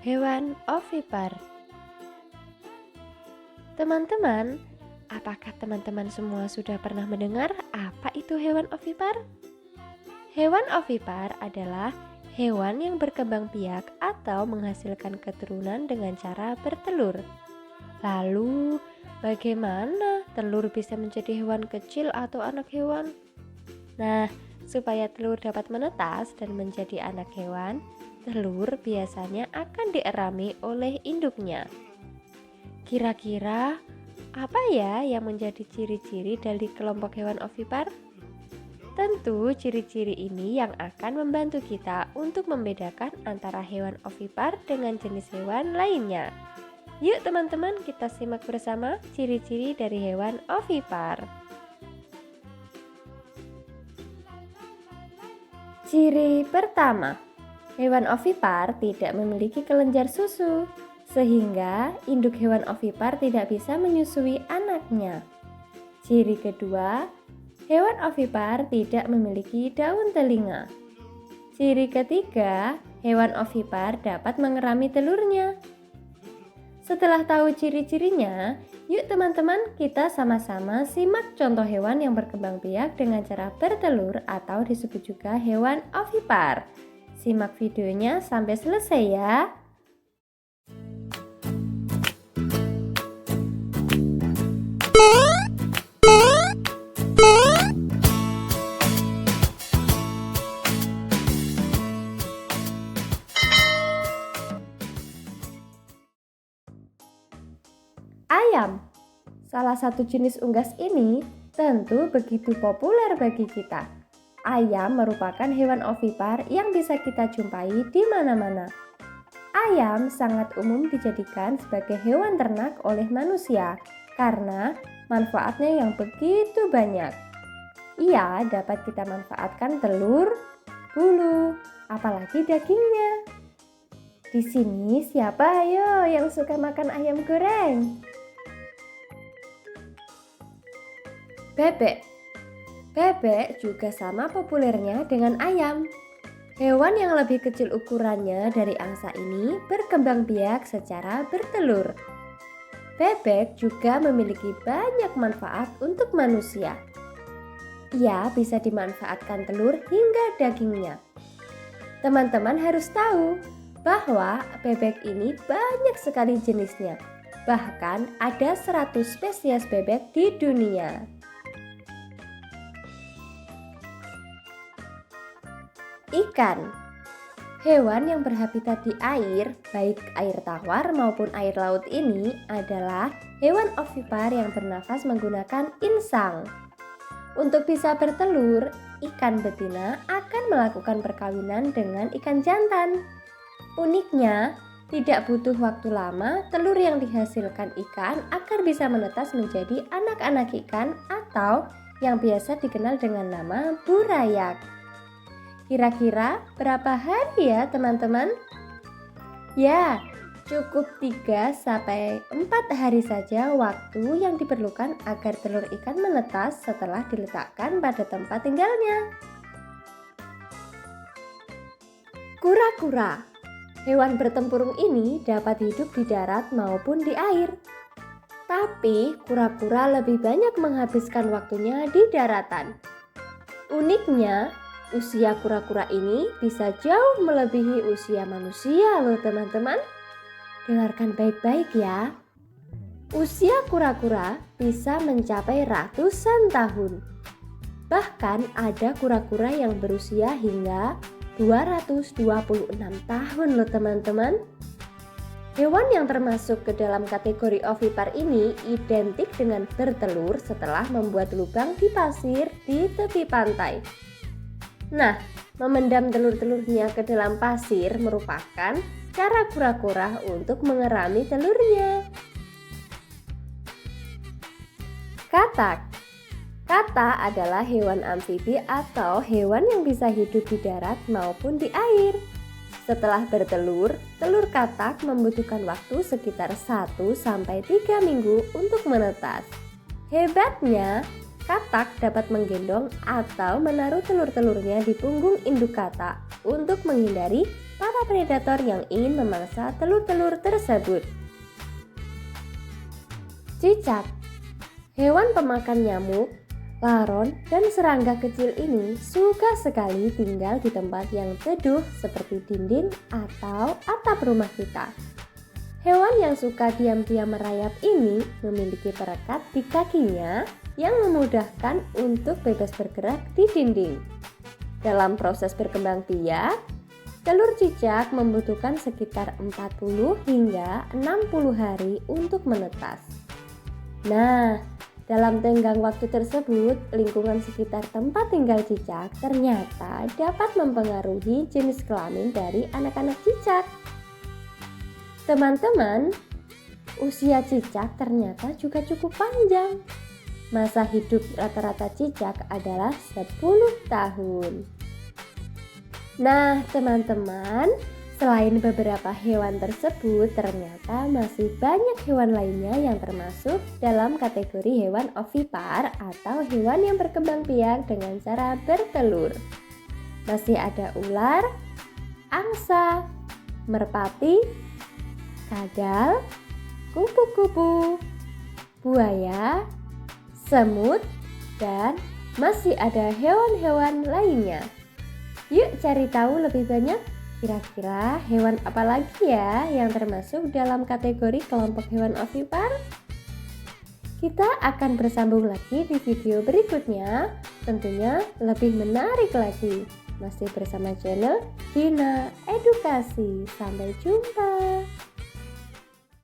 Hewan ovipar. Teman-teman, apakah teman-teman semua sudah pernah mendengar apa itu hewan ovipar? Hewan ovipar adalah hewan yang berkembang biak atau menghasilkan keturunan dengan cara bertelur. Lalu, bagaimana telur bisa menjadi hewan kecil atau anak hewan? Nah, supaya telur dapat menetas dan menjadi anak hewan, telur biasanya akan dierami oleh induknya. Kira-kira apa ya yang menjadi ciri-ciri dari kelompok hewan ovipar? Tentu ciri-ciri ini yang akan membantu kita untuk membedakan antara hewan ovipar dengan jenis hewan lainnya. Yuk teman-teman, kita simak bersama ciri-ciri dari hewan ovipar. Ciri pertama, hewan ovipar tidak memiliki kelenjar susu, sehingga induk hewan ovipar tidak bisa menyusui anaknya. Ciri kedua, hewan ovipar tidak memiliki daun telinga. Ciri ketiga, hewan ovipar dapat mengerami telurnya. Setelah tahu ciri-cirinya, yuk teman-teman kita sama-sama simak contoh hewan yang berkembang biak dengan cara bertelur atau disebut juga hewan ovipar. Simak videonya sampai selesai ya. Ayam, salah satu jenis unggas ini tentu begitu populer bagi kita. Ayam merupakan hewan ovipar yang bisa kita jumpai di mana-mana. Ayam sangat umum dijadikan sebagai hewan ternak oleh manusia karena manfaatnya yang begitu banyak. Ia dapat kita manfaatkan telur, bulu, apalagi dagingnya. Di sini siapa ayo yang suka makan ayam goreng? Bebek. Bebek juga sama populernya dengan ayam. Hewan yang lebih kecil ukurannya dari angsa ini berkembang biak secara bertelur. Bebek juga memiliki banyak manfaat untuk manusia. Ia bisa dimanfaatkan telur hingga dagingnya. Teman-teman harus tahu bahwa bebek ini banyak sekali jenisnya. Bahkan ada 100 spesies bebek di dunia. Ikan, hewan yang berhabitat di air, baik air tawar maupun air laut ini adalah hewan ovipar yang bernafas menggunakan insang. Untuk bisa bertelur, ikan betina akan melakukan perkawinan dengan ikan jantan. Uniknya, tidak butuh waktu lama, telur yang dihasilkan ikan akan bisa menetas menjadi anak-anak ikan atau yang biasa dikenal dengan nama burayak. Kira-kira berapa hari ya teman-teman? Ya, cukup 3-4 hari saja waktu yang diperlukan agar telur ikan menetas setelah diletakkan pada tempat tinggalnya. Kura-kura, hewan bertempurung ini dapat hidup di darat maupun di air. Tapi kura-kura lebih banyak menghabiskan waktunya di daratan. Uniknya, usia kura-kura ini bisa jauh melebihi usia manusia loh teman-teman. Dengarkan baik-baik ya. Usia kura-kura bisa mencapai ratusan tahun. Bahkan ada kura-kura yang berusia hingga 226 tahun loh teman-teman. Hewan yang termasuk ke dalam kategori ovipar ini identik dengan bertelur setelah membuat lubang di pasir di tepi pantai. Nah, memendam telur-telurnya ke dalam pasir merupakan cara kura-kura untuk mengerami telurnya. Katak. Katak adalah hewan amfibi atau hewan yang bisa hidup di darat maupun di air. Setelah bertelur, telur katak membutuhkan waktu sekitar 1-3 minggu untuk menetas. Hebatnya, Katak dapat menggendong atau menaruh telur-telurnya di punggung induk katak untuk menghindari para predator yang ingin memangsa telur-telur tersebut. Cicak, hewan pemakan nyamuk, laron, dan serangga kecil ini suka sekali tinggal di tempat yang teduh seperti dinding atau atap rumah kita. Hewan yang suka diam-diam merayap ini memiliki perekat di kakinya yang memudahkan untuk bebas bergerak di dinding. Dalam proses berkembang biak, telur cicak membutuhkan sekitar 40 hingga 60 hari untuk menetas. Nah, dalam tenggang waktu tersebut, lingkungan sekitar tempat tinggal cicak ternyata dapat mempengaruhi jenis kelamin dari anak-anak cicak. Teman-teman, usia cicak ternyata juga cukup panjang. Masa hidup rata-rata cicak adalah 10 tahun. Nah, teman-teman, selain beberapa hewan tersebut, ternyata masih banyak hewan lainnya yang termasuk dalam kategori hewan ovipar atau hewan yang berkembang biak dengan cara bertelur. Masih ada ular, angsa, merpati, kadal, kupu-kupu, buaya, semut, dan masih ada hewan-hewan lainnya. Yuk cari tahu lebih banyak, kira-kira hewan apa lagi ya yang termasuk dalam kategori kelompok hewan ovipar? Kita akan bersambung lagi di video berikutnya, tentunya lebih menarik lagi. Masih bersama channel Dina Edukasi. Sampai jumpa.